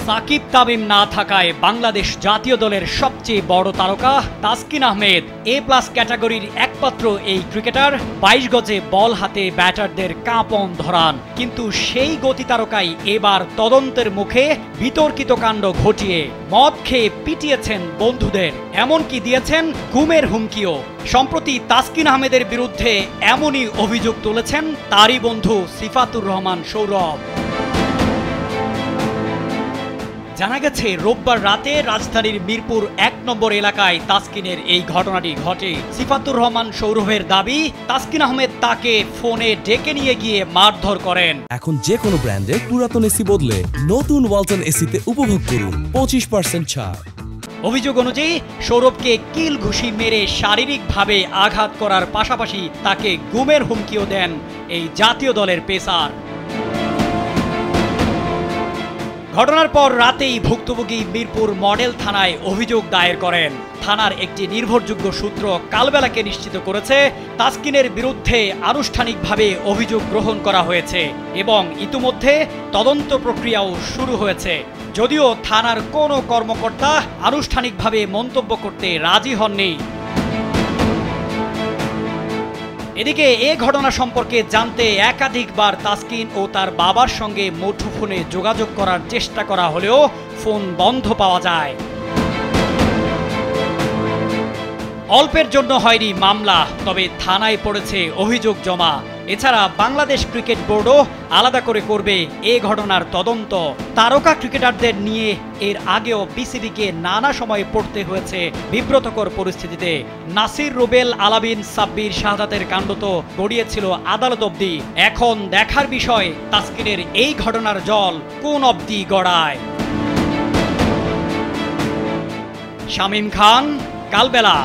সাকিব তামিম না থাকায় বাংলাদেশ জাতীয় দলের সবচেয়ে বড় তারকা তাসকিন আহমেদ A+ ক্যাটাগরির একমাত্র এই ক্রিকেটার 22 গজে বল হাতে ব্যাটারদের কাঁপন ধরান। কিন্তু সেই গতি তারকাই এবার তদন্তের মুখে বিতর্কিত কাণ্ড ঘটিয়ে মদ খেয়ে পিটিয়েছেন বন্ধুদের, এমনকি দিয়েছেন গুমের হুমকিও। সম্প্রতি তাসকিন আহমেদের বিরুদ্ধে এমনই অভিযোগ তুলেছেন তারই বন্ধু সিফাতুর রহমান সৌরভ। জানা গেছে রোববার রাতে রাজধানীর মিরপুর 1 নম্বর এলাকায় তাসকিনের এই ঘটনাটি ঘটে। সিফাতুর রহমান সৌরভের দাবি, তাসকিন আহমেদ তাকে ফোনে ডেকে নিয়ে গিয়ে মারধর করেন। এখন যে কোনো ব্র্যান্ডের পুরাতন এসি বদলে নতুন ওয়ালটন এসিতে উপভোগ করুন 25% ছাড়। অভিযোগ অনুযায়ী সৌরভকে কিল ঘুষি মেরে শারীরিকভাবে আঘাত করার পাশাপাশি তাকে গুমের হুমকিও দেন এই জাতীয় দলের পেসার। ঘটনার পর রাতেই ভুক্তভোগী মিরপুর মডেল থানায় অভিযোগ দায়ের করেন। থানার একটি নির্ভরযোগ্য সূত্র কালবেলাকে নিশ্চিত করেছে তাসকিনের বিরুদ্ধে আনুষ্ঠানিকভাবে অভিযোগ গ্রহণ করা হয়েছে এবং ইতিমধ্যে তদন্ত প্রক্রিয়াও শুরু হয়েছে। যদিও থানার কোনো কর্মকর্তা আনুষ্ঠানিকভাবে মন্তব্য করতে রাজি হননি। এদিকে এ ঘটনা সম্পর্কে জানতে একাধিকবার তাসকিন ও তার বাবার সঙ্গে মুঠোফোনে যোগাযোগ করার চেষ্টা করা হলেও ফোন বন্ধ পাওয়া যায়। অল্পের জন্য হয়নি মামলা, তবে থানায় পড়েছে অভিযোগ জমা। এছাড়া বাংলাদেশ ক্রিকেট বোর্ডও আলাদা করে করবে এ ঘটনার তদন্ত। তারকা ক্রিকেটারদের নিয়ে এর আগেও বিসিবিকে নানা সময় পড়তে হয়েছে বিব্রতকর পরিস্থিতিতে। নাসির, রুবেল, আলাবিন, সাব্বির, শাহাদাতের কাণ্ড তো গড়িয়েছিল আদালত অবধি। এখন দেখার বিষয় তাসকিনের এই ঘটনার জল কোন অবধি গড়ায়। শামীম খান, কালবেলা।